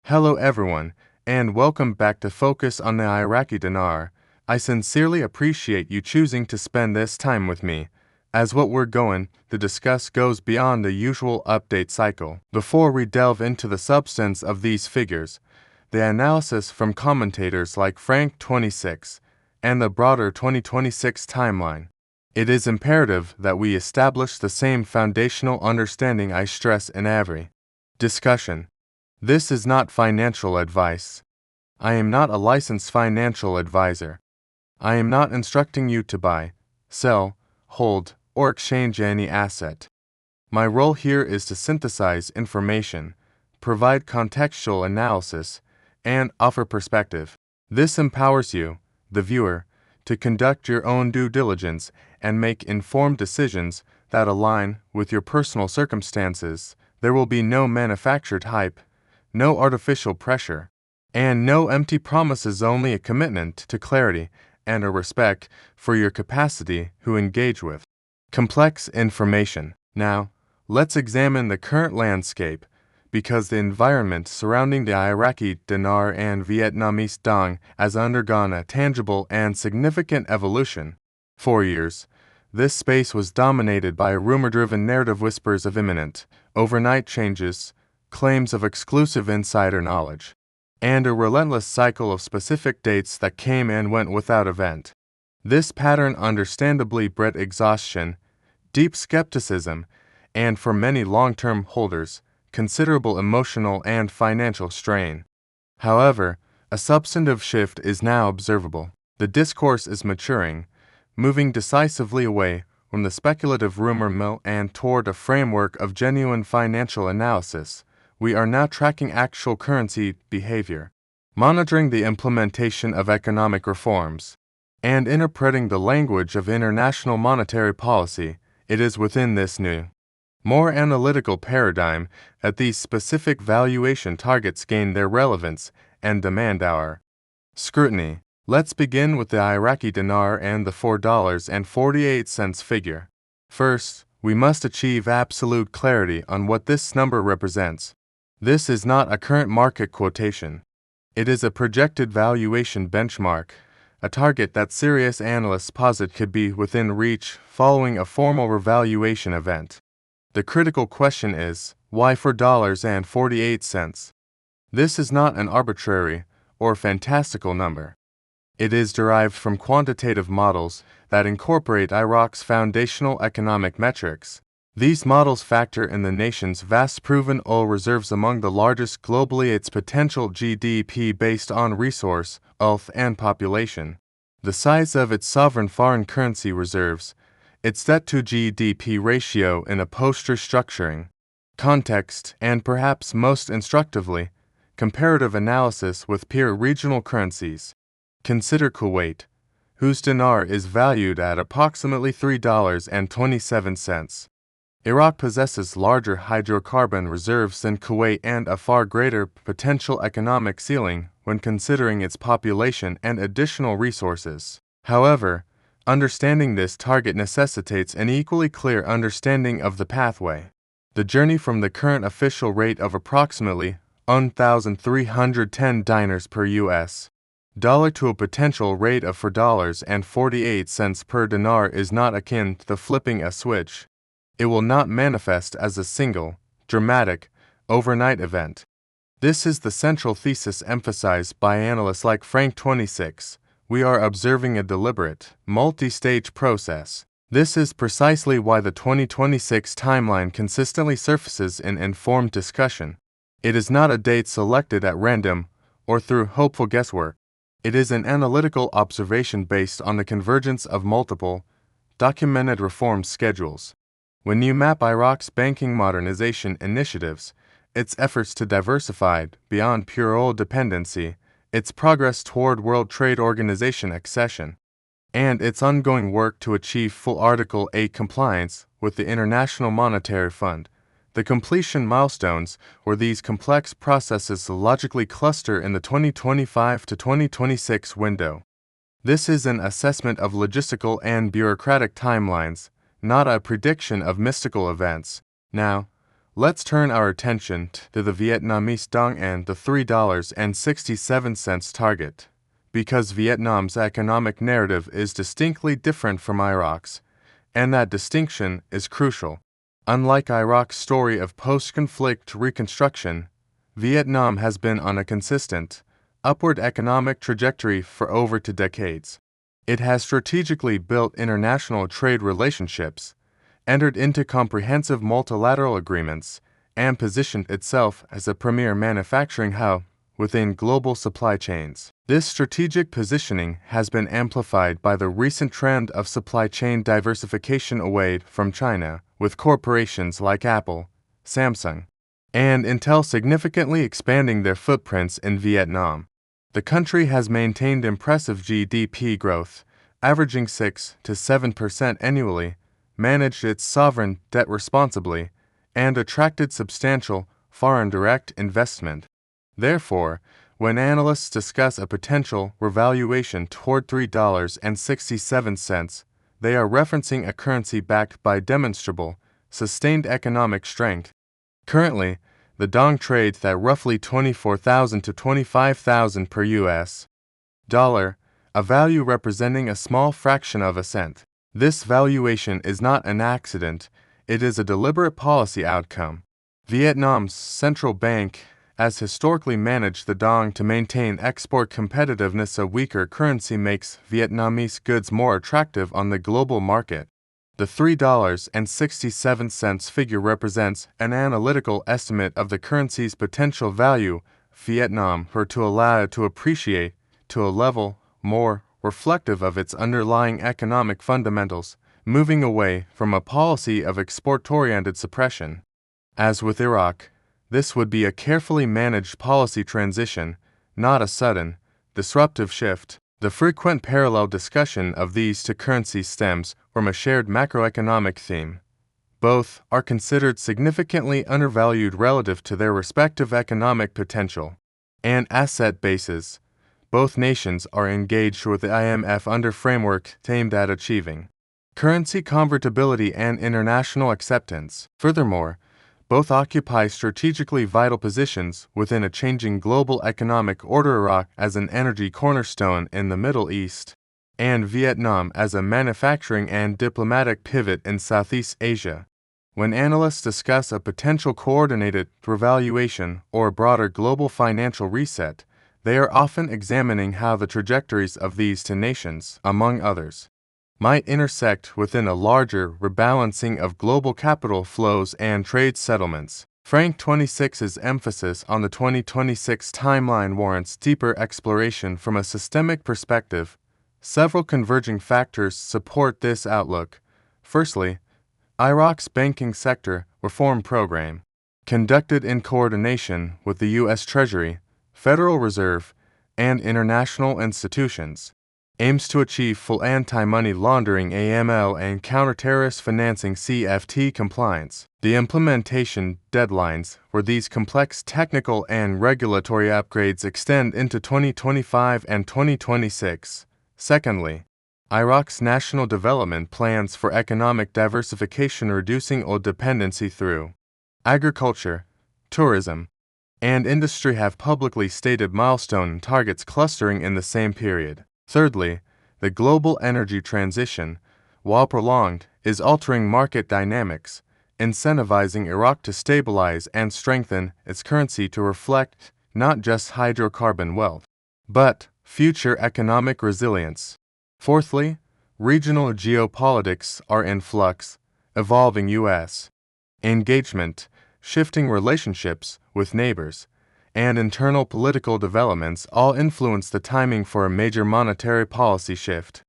Hello everyone, and welcome back to Focus on the Iraqi Dinar. I sincerely appreciate you choosing to spend this time with me, as what we're going to discuss goes beyond the usual update cycle. Before we delve into the substance of these figures, the analysis from commentators like Frank26 and the broader 2026 timeline, it is imperative that we establish the same foundational understanding I stress in every discussion. This is not financial advice. I am not a licensed financial advisor. I am not instructing you to buy, sell, hold, or exchange any asset. My role here is to synthesize information, provide contextual analysis, and offer perspective. This empowers you, the viewer, to conduct your own due diligence and make informed decisions that align with your personal circumstances. There will be no manufactured hype, no artificial pressure, and no empty promises, only a commitment to clarity and a respect for your capacity to engage with complex information. Now, let's examine the current landscape, because the environment surrounding the Iraqi dinar and Vietnamese dong has undergone a tangible and significant evolution. For years, this space was dominated by rumor-driven narrative whispers of imminent, overnight changes, claims of exclusive insider knowledge, and a relentless cycle of specific dates that came and went without event. This pattern understandably bred exhaustion, deep skepticism, and for many long-term holders, considerable emotional and financial strain. However, a substantive shift is now observable. The discourse is maturing, moving decisively away from the speculative rumor mill and toward a framework of genuine financial analysis. We are now tracking actual currency behavior, monitoring the implementation of economic reforms, and interpreting the language of international monetary policy. It is within this new, more analytical paradigm that these specific valuation targets gain their relevance and demand our scrutiny. Let's begin with the Iraqi dinar and the $4.48 figure. First, we must achieve absolute clarity on what this number represents. This is not a current market quotation. It is a projected valuation benchmark, a target that serious analysts posit could be within reach following a formal revaluation event. The critical question is, why $4.48? This is not an arbitrary or fantastical number. It is derived from quantitative models that incorporate Iraq's foundational economic metrics. These models factor in the nation's vast proven oil reserves, among the largest globally, its potential GDP based on resource, wealth, and population, the size of its sovereign foreign currency reserves, its debt-to-GDP ratio in a post-restructuring context, and perhaps most instructively, comparative analysis with peer regional currencies. Consider Kuwait, whose dinar is valued at approximately $3.27. Iraq possesses larger hydrocarbon reserves than Kuwait and a far greater potential economic ceiling when considering its population and additional resources. However, understanding this target necessitates an equally clear understanding of the pathway. The journey from the current official rate of approximately 1,310 dinars per US dollar to a potential rate of $4.48 per dinar is not akin to flipping a switch. It will not manifest as a single, dramatic, overnight event. This is the central thesis emphasized by analysts like Frank26. We are observing a deliberate, multi-stage process. This is precisely why the 2026 timeline consistently surfaces in informed discussion. It is not a date selected at random or through hopeful guesswork. It is an analytical observation based on the convergence of multiple, documented reform schedules. When you map Iraq's banking modernization initiatives, its efforts to diversify beyond pure oil dependency, its progress toward World Trade Organization accession, and its ongoing work to achieve full Article 8 compliance with the International Monetary Fund, the completion milestones where these complex processes logically cluster in the 2025 to 2026 window. This is an assessment of logistical and bureaucratic timelines, not a prediction of mystical events. Now, Let's turn our attention to the Vietnamese dong and the $3.67 target, because Vietnam's economic narrative is distinctly different from Iraq's, and that distinction is crucial. Unlike Iraq's story of post-conflict reconstruction, Vietnam has been on a consistent, upward economic trajectory for over 2 decades. It has strategically built international trade relationships, entered into comprehensive multilateral agreements, and positioned itself as a premier manufacturing hub within global supply chains. This strategic positioning has been amplified by the recent trend of supply chain diversification away from China, with corporations like Apple, Samsung, and Intel significantly expanding their footprints in Vietnam. The country has maintained impressive GDP growth, averaging 6 to 7% annually, managed its sovereign debt responsibly, and attracted substantial foreign direct investment. Therefore, when analysts discuss a potential revaluation toward $3.67, they are referencing a currency backed by demonstrable, sustained economic strength. Currently, the dong trades at roughly $24,000 to $25,000 per US dollar, a value representing a small fraction of a cent. This valuation is not an accident, it is a deliberate policy outcome. Vietnam's central bank has historically managed the dong to maintain export competitiveness. A weaker currency makes Vietnamese goods more attractive on the global market. The $3.67 figure represents an analytical estimate of the currency's potential value Vietnam were to allow it to appreciate to a level more reflective of its underlying economic fundamentals, moving away from a policy of export-oriented suppression. As with Iraq, this would be a carefully managed policy transition, not a sudden, disruptive shift. The frequent parallel discussion of these two currencies stems from a shared macroeconomic theme. Both are considered significantly undervalued relative to their respective economic potential and asset bases. Both nations are engaged with the IMF under framework aimed at achieving currency convertibility and international acceptance. Furthermore, both occupy strategically vital positions within a changing global economic order. Iraq as an energy cornerstone in the Middle East, and Vietnam as a manufacturing and diplomatic pivot in Southeast Asia. When analysts discuss a potential coordinated revaluation or broader global financial reset, they are often examining how the trajectories of these two nations, among others, might intersect within a larger rebalancing of global capital flows and trade settlements. Frank 26's emphasis on the 2026 timeline warrants deeper exploration from a systemic perspective. Several converging factors support this outlook. Firstly, Iraq's banking sector reform program, conducted in coordination with the U.S. Treasury, Federal Reserve, and international institutions, aims to achieve full anti-money laundering (AML) and counter-terrorist financing (CFT) compliance. The implementation deadlines for these complex technical and regulatory upgrades extend into 2025 and 2026. Secondly, Iraq's national development plans for economic diversification, reducing oil dependency through agriculture, tourism, and industry have publicly stated milestone targets clustering in the same period. Thirdly, the global energy transition, while prolonged, is altering market dynamics, incentivizing Iraq to stabilize and strengthen its currency to reflect not just hydrocarbon wealth, but future economic resilience. Fourthly, regional geopolitics are in flux, evolving U.S. engagement, shifting relationships with neighbors, and internal political developments all influence the timing for a major monetary policy shift.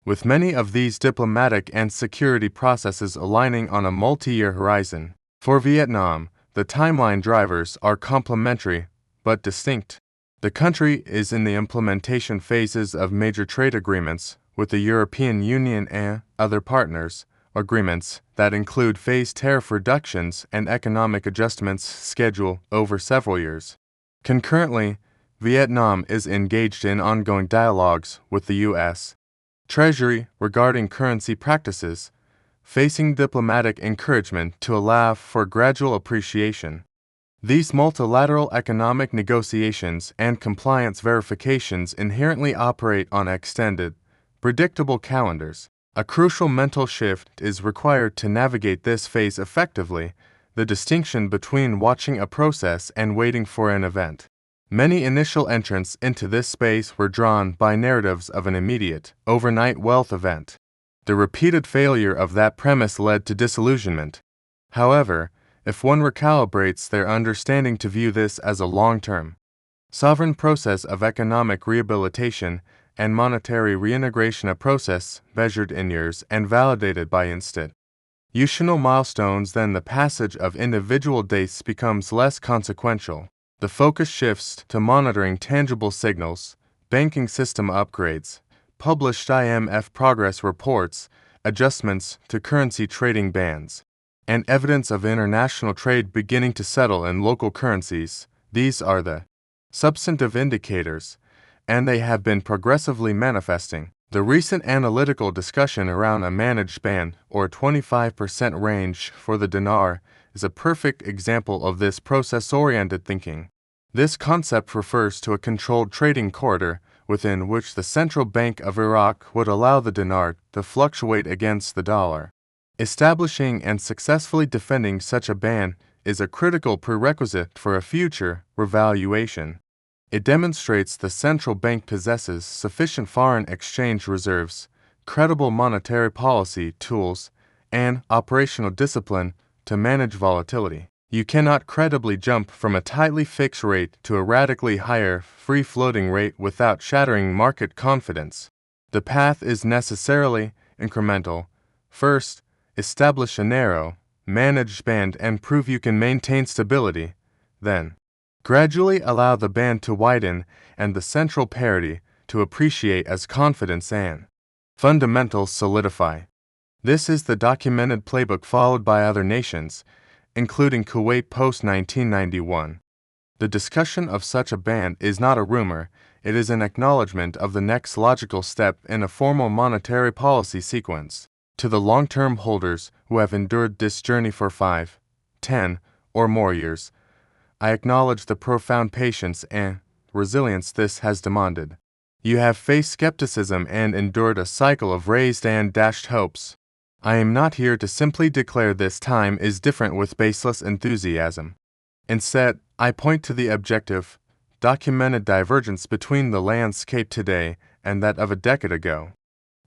With many of these diplomatic and security processes aligning on a multi-year horizon, for Vietnam, the timeline drivers are complementary but distinct. The country is in the implementation phases of major trade agreements with the European Union and other partners, agreements that include phased tariff reductions and economic adjustments scheduled over several years. Concurrently, Vietnam is engaged in ongoing dialogues with the U.S. Treasury regarding currency practices, facing diplomatic encouragement to allow for gradual appreciation. These multilateral economic negotiations and compliance verifications inherently operate on extended, predictable calendars. A crucial mental shift is required to navigate this phase effectively, the distinction between watching a process and waiting for an event. Many initial entrants into this space were drawn by narratives of an immediate, overnight wealth event. The repeated failure of that premise led to disillusionment. However, if one recalibrates their understanding to view this as a long-term, sovereign process of economic rehabilitation and monetary reintegration, a process measured in years and validated by institutional milestones, then the passage of individual dates becomes less consequential. The focus shifts to monitoring tangible signals, banking system upgrades, published IMF progress reports, adjustments to currency trading bans, and evidence of international trade beginning to settle in local currencies. These are the substantive indicators, and they have been progressively manifesting. The recent analytical discussion around a managed band or 25% range for the dinar is a perfect example of this process-oriented thinking. This concept refers to a controlled trading corridor within which the Central Bank of Iraq would allow the dinar to fluctuate against the dollar. Establishing and successfully defending such a band is a critical prerequisite for a future revaluation. It demonstrates the central bank possesses sufficient foreign exchange reserves, credible monetary policy tools, and operational discipline to manage volatility. You cannot credibly jump from a tightly fixed rate to a radically higher free-floating rate without shattering market confidence. The path is necessarily incremental. First, establish a narrow, managed band and prove you can maintain stability. Then, gradually allow the band to widen and the central parity to appreciate as confidence and fundamentals solidify. This is the documented playbook followed by other nations, including Kuwait post-1991. The discussion of such a band is not a rumor, it is an acknowledgement of the next logical step in a formal monetary policy sequence. To the long-term holders who have endured this journey for 5, 10, or more years, I acknowledge the profound patience and resilience this has demanded. You have faced skepticism and endured a cycle of raised and dashed hopes. I am not here to simply declare this time is different with baseless enthusiasm. Instead, I point to the objective, documented divergence between the landscape today and that of a decade ago.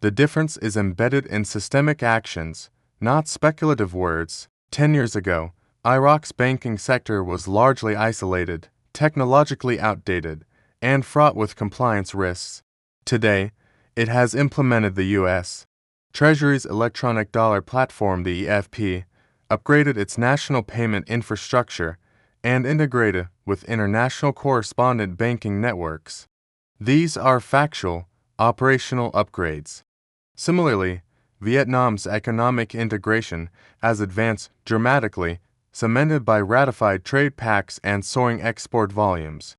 The difference is embedded in systemic actions, not speculative words. 10 years ago, Iraq's banking sector was largely isolated, technologically outdated, and fraught with compliance risks. Today, it has implemented the U.S. Treasury's electronic dollar platform, the EFP, upgraded its national payment infrastructure, and integrated with international correspondent banking networks. These are factual, operational upgrades. Similarly, Vietnam's economic integration has advanced dramatically, cemented by ratified trade pacts and soaring export volumes.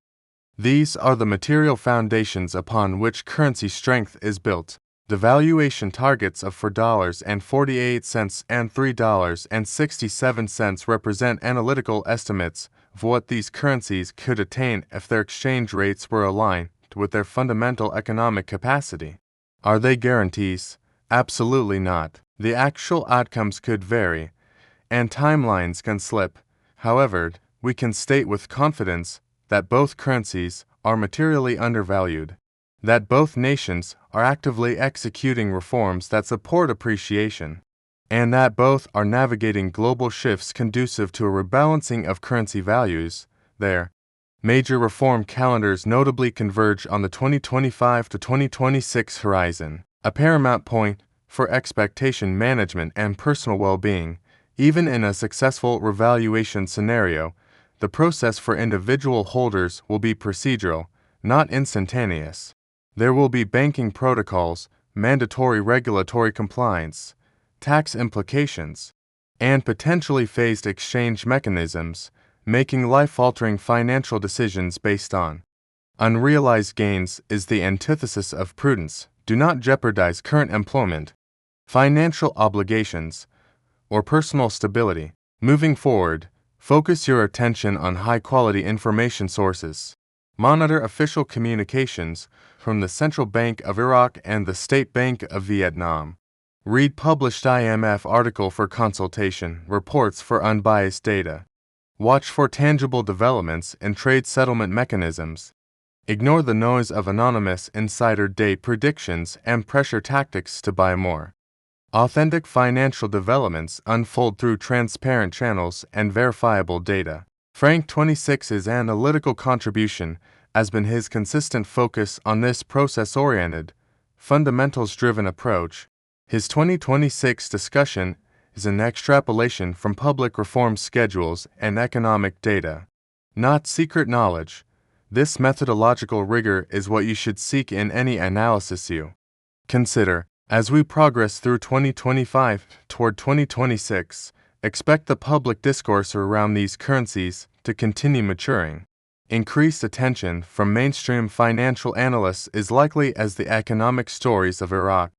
These are the material foundations upon which currency strength is built. The valuation targets of $4.48 and $3.67 represent analytical estimates of what these currencies could attain if their exchange rates were aligned with their fundamental economic capacity. Are they guarantees? Absolutely not. The actual outcomes could vary, and timelines can slip. However, we can state with confidence that both currencies are materially undervalued, that both nations are actively executing reforms that support appreciation, and that both are navigating global shifts conducive to a rebalancing of currency values. Their major reform calendars notably converge on the 2025 to 2026 horizon, a paramount point for expectation management and personal well-being. Even in a successful revaluation scenario, the process for individual holders will be procedural, not instantaneous. There will be banking protocols, mandatory regulatory compliance, tax implications, and potentially phased exchange mechanisms, making life-altering financial decisions based on unrealized gains is the antithesis of prudence. Do not jeopardize current employment. financial obligations, or personal stability. Moving forward, focus your attention on high-quality information sources. Monitor official communications from the Central Bank of Iraq and the State Bank of Vietnam. Read published IMF article for consultation, reports for unbiased data. Watch for tangible developments in trade settlement mechanisms. Ignore the noise of anonymous insider day predictions and pressure tactics to buy more. Authentic financial developments unfold through transparent channels and verifiable data. Frank 26's analytical contribution has been his consistent focus on this process-oriented, fundamentals-driven approach. His 2026 discussion is an extrapolation from public reform schedules and economic data, not secret knowledge. This methodological rigor is what you should seek in any analysis you consider. As we progress through 2025 toward 2026, expect the public discourse around these currencies to continue maturing. Increased attention from mainstream financial analysts is likely as the economic stories of Iraq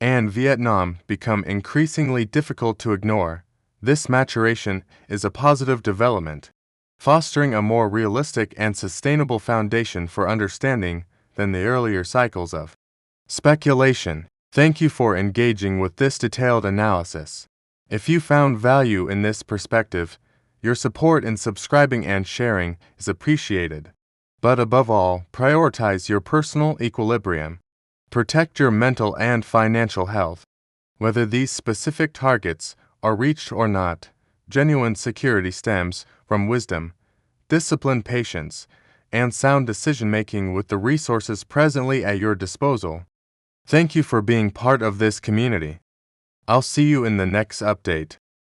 and Vietnam become increasingly difficult to ignore. This maturation is a positive development, fostering a more realistic and sustainable foundation for understanding than the earlier cycles of speculation. Thank you for engaging with this detailed analysis. If you found value in this perspective, your support in subscribing and sharing is appreciated. But above all, prioritize your personal equilibrium. Protect your mental and financial health. Whether these specific targets are reached or not, genuine security stems from wisdom, disciplined patience, and sound decision-making with the resources presently at your disposal. Thank you for being part of this community. I'll see you in the next update.